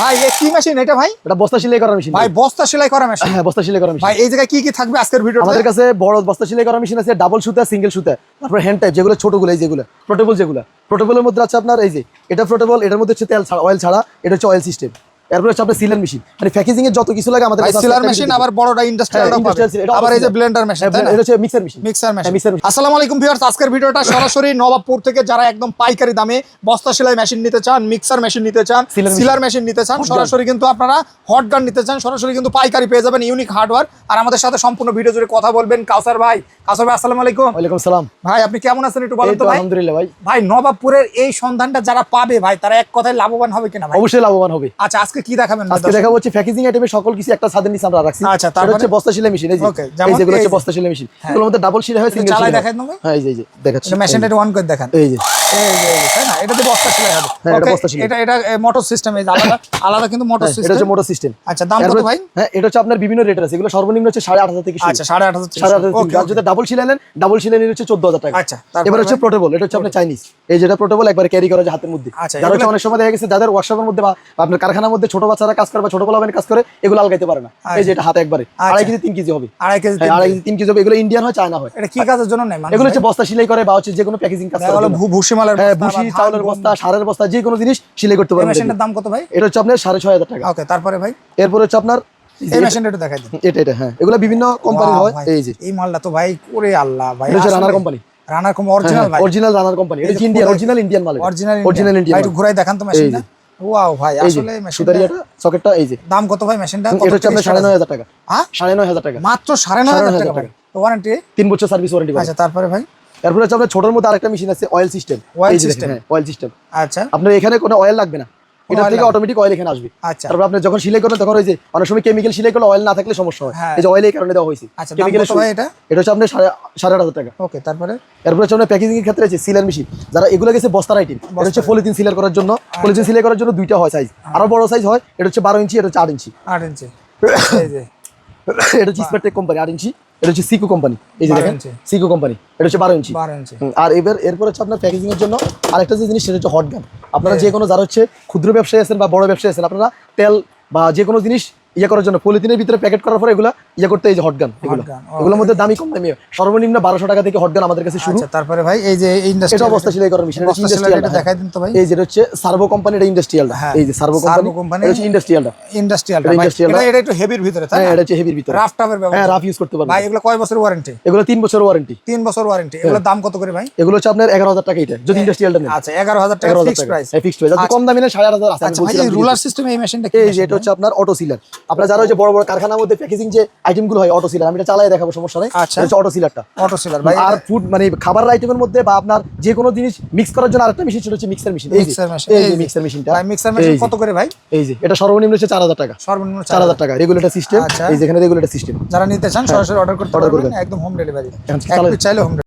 ভাই এই কি মেশিন এটা ভাই? এটা বস্তা সেলাই করা মেশিন ভাই, বস্তা সেলাই করা মেশিন। হ্যাঁ, বস্তা সেলাই করা মেশিন। ভাই এই জায়গায় কি কি থাকবে আজকের ভিডিওতে? আমাদের কাছে বড় বস্তা সেলাই করা মেশিন আছে, ডাবল সুতা, সিঙ্গেল সুতা, তারপর হ্যান্ড টাইপ যেগুলো ছোটগুলো, এই যেগুলো পোর্টেবল, যেগুলো পোর্টেবলের মধ্যে আছে আপনার এই যে এটা পোর্টেবল, এটার মধ্যে হচ্ছে তেল ছাড়া, অয়েল ছাড়া, এটা হচ্ছে অয়েল সিস্টেম। এরপর হচ্ছে আপনার সিলার মেশিন, মানে প্যাকেজিং এর যত কিছু লাগে আমাদের কাছে সিলার মেশিন, আবার বড়টা ইন্ডাস্ট্রিয়াল, আবার এই যে ব্লেন্ডার মেশিন, তাই না? এটা হচ্ছে মিক্সার মেশিন। Mixer machine. আসসালামু আলাইকুম ভিউয়ার্স, আজকের ভিডিওটা সরাসরি নবাবপুর থেকে যারা একদম পাইকারি দামে বস্তা সেলাই মেশিন নিতে চান, মিক্সার মেশিন নিতে চান, সিলার মেশিন নিতে চান, সরাসরি কিন্তু আপনারা হট গান নিতে চান, সরাসরি কিন্তু পাইকারি পেয়ে যাবেন ইউনিক হার্ডওয়্যার। আর আমাদের সাথে সম্পূর্ণ ভিডিও জুড়ে কথা বলবেন কাউসার ভাই। কাউসার ভাই আসসালামু আলাইকুম। ওয়ালাইকুম সালাম। ভাই আপনি কেমন আছেন একটু বলেন তো ভাই? আলহামদুলিল্লাহ ভাই। ভাই নবাবপুরের এই সন্ধানটা যারা পাবে ভাই, তারা এক কথায় লাভবান হবে কিনা ভাই? অবশ্যই লাভবান হবে। আচ্ছা, আজকে কি দেখাবেন? আজকে দেখাবো হচ্ছে প্যাকেজিং আইটেমের সকল কিছু একটা ছাদের নিচে আমরা রাখছি। আচ্ছা, তারপর হচ্ছে বস্তা সেলাই মেশিন, এই যে এই যেগুলো হচ্ছে বস্তা সেলাই মেশিন, এগুলোর মধ্যে ডাবল সেলাই হয়, সিঙ্গেল সেলাই দেখাই দেবো। হ্যাঁ, এই যে দেখাচ্ছি, মেশিনটা একটু অন করে দেখান। এই যে তাই না, এটা তো বস্তা সেলাই হবে। হ্যাঁ, এটা বস্তা সেলাই। এটা মোটর সিস্টেম, এই আলাদা আলাদা কিন্তু মোটর সিস্টেম। এটা হচ্ছে মোটর সিস্টেম। আচ্ছা, দাম কত ভাই? হ্যাঁ, এটা হচ্ছে আপনার বিভিন্ন রেট আছে, এগুলো সর্বনিম্ন হচ্ছে 8,500 থেকে শুরু। আচ্ছা, 8,500 8,500। আর যদি ডাবল সেলাই নেন, ডাবল সেলাই নিলে হচ্ছে 14,000 টাকা। আচ্ছা, এবার হচ্ছে পোর্টেবল, এটা হচ্ছে আপনার চাইনিজ, এই যেটা পোর্টেবল একবার ক্যারি করা যায় হাতের মধ্যে। আচ্ছা, যারা হচ্ছে অনেক সময় দেখা গেছে যাদের ওয়ার্কশপের মধ্যে বা আপনার কারখানার মধ্যে ছোট বাচ্চারা কাজ করে বা ছোট পোলাপানি কাজ করে, এগুলো আলগাইতে পারে না। এই যে এটা হাতে একবারে 2.5 কেজি 3 কেজি হবে, 2.5 কেজি 3 কেজি হবে। এগুলো ইন্ডিয়ান হয়, চায়না হয়। এটা কি কাজের জন্য নেয় মানুষ? এগুলো হচ্ছে বস্তা সেলাই করে বা হচ্ছে যে কোনো প্যাকেজিং কাজ করে। ভুসি মালের হ্যাঁ, বস্তা, ভুসি, চাউলের বস্তা, সারের বস্তা, যে কোনো জিনিস সেলাই করতে পারবেন। মেশিনটার দাম কত ভাই? এটা হচ্ছে আপনার 6,500 টাকা। ওকে, তারপরে ভাই এরপর হচ্ছে আপনার এই মেশিনটা একটু দেখাই দিন। এটা হ্যাঁ, এগুলো বিভিন্ন কোম্পানির হয়। এই যে এই মালটা তো ভাই করে আল্লাহ ভাই, এটা হচ্ছে রানার কোম্পানি। রানার কোম্পানি অরিজিনাল ভাই, অরিজিনাল রানার কোম্পানি। এটা ইন্ডিয়ান, অরিজিনাল ইন্ডিয়ান মাল, অরিজিনাল ইন্ডিয়ান। ভাই একটু ঘুরাই দেখান তো মেশিনটা। ওয়াও ভাই, আসলে মেশিনটা সকেটটা এই যে দাম কত ভাই মেশিনটা? এটা হচ্ছে আপনার 9,500 টাকা। হ্যাঁ, 9,500 টাকা মাত্র 9,500 টাকা ভাই। ওয়ারেন্টি 3 বছর সার্ভিস ওয়ারেন্টি। আচ্ছা, তারপরে ভাই এরপর হচ্ছে আপনার ছোটর মধ্যে আরেকটা মেশিন আছে, oil system. Oil system, oil system. আচ্ছা, আপনার এখানে কোনো অয়েল লাগবে না, এটা থেকে অটোমেটিক অয়েল এখানে আসবে। আচ্ছা, তারপর আপনি যখন সেলাই করেন তখন ওই যে অনেক সময় কেমিক্যাল সেলাই করলে অয়েল না থাকলে সমস্যা হয়, এই যে অয়েল এই কারণে দেওয়া হয়েছে। আচ্ছা, কেমিক্যাল ভাই এটা হচ্ছে আপনার 8,500 টাকা। ওকে, তারপরে এরপর হচ্ছে আপনার প্যাকেজিং এর ক্ষেত্রে আছে সিলার মেশিন, যারা এগুলো গেছে বস্তার আইটেম। এটা হচ্ছে পলিথিন সিলার করার জন্য, পলিথিন সিলাই করার জন্য দুইটা হয় সাইজ, আরো বড় সাইজ হয়। এটা হচ্ছে 12 ইঞ্চি, এটা হচ্ছে 8 ইঞ্চি। 8 ইঞ্চি। এই যে এটা হচ্ছে স্পেটটেক কোম্পানি 8 ইঞ্চি। এটা হচ্ছে সিকো কোম্পানি, এই যে দেখেন সিকো কোম্পানি। এটা হচ্ছে 12 ইঞ্চি। আর এরপর হচ্ছে আপনার প্যাকেজিং এর জন্য আরেকটা যে জিনিস, সেটা হচ্ছে হট গান। আপনারা যে কোনো যারা হচ্ছে ক্ষুদ্র ব্যবসায়ী আছেন বা বড় ব্যবসায়ী আছেন, আপনারা তেল বা যে কোনো জিনিস ইয়ে করার জন্য পলিথিনের ভিতরে প্যাকেট করার পরে এগুলো ইয়ে করতে, এই যে হট গান, এগুলোর মধ্যে দামি কম দামি সর্বনিম্ন 1200 টাকা থেকে হট গান আমাদের কাছে শুরু। তারপরে ভাই এই যে এটা অবস্থা সেলাই করার মেশিন, এটা ইন্ডাস্ট্রিয়াল। দেখাই দিন তো ভাই। এই যে এটা হচ্ছে সার্ভো কোম্পানি, এটা ইন্ডাস্ট্রিয়াল। এই যে সার্ভো কোম্পানি, এটা হচ্ছে ইন্ডাস্ট্রিয়ালটা। এটা একটু হেভির ভিতরে, তাই না? হ্যাঁ, এটা হচ্ছে হেভির ভিতরে, রাফ টাফের ব্যবহার। হ্যাঁ, রাফ ইউজ করতে পারবেন ভাই এগুলো কয় বছর ওয়ারেন্টি? এগুলো 3 বছর ওয়ারেন্টি। 3 বছর ওয়ারেন্টি। এগুলোর দাম কত করে ভাই? এগুলো হচ্ছে আপনার 11,000 টাকা এটা, যদি ইন্ডাস্ট্রিয়ালটা নেন। আচ্ছা, 11,000 টাকা ফিক্সড প্রাইস। হ্যাঁ, ফিক্সড প্রাইস। কম দামি না 8,500 আছে। আচ্ছা ভাই, এই রুলার সিস্টেম এই মেশিনটা কি? এই যে এটা হচ্ছে আপনার অটো সিলার। আপনারা যারা ওই যে বড় বড় কারখানার মধ্যে প্যাকেজিং যে আইটেমগুলো হয়, অটো সিলার, আমি এটা চালাই দেখাবো, সমস্যা নাই। আচ্ছা, এটা হচ্ছে অটো সিলারটা। অটো সিলার ভাই। আর ফুড মানে খাবারের আইটেমের মধ্যে বা আপনার যে কোনো জিনিস মিক্স করার জন্য আরেকটা মেশিন, সেটা হচ্ছে মিক্সার মেশিন। এই যে মিক্সার মেশিনটা। ভাই মিক্সার মেশিন কত করে ভাই? এই যে এটা সর্বনিম্ন হচ্ছে 4,000 টাকা। সর্বনিম্ন 4,000 টাকা রেগুলেটর সিস্টেম। এই যেখানে রেগুলেটর সিস্টেম, যারা নিতে চান সরাসরি অর্ডার করতে পারবেন, একদম হোম ডেলিভারি। চাইলে হোম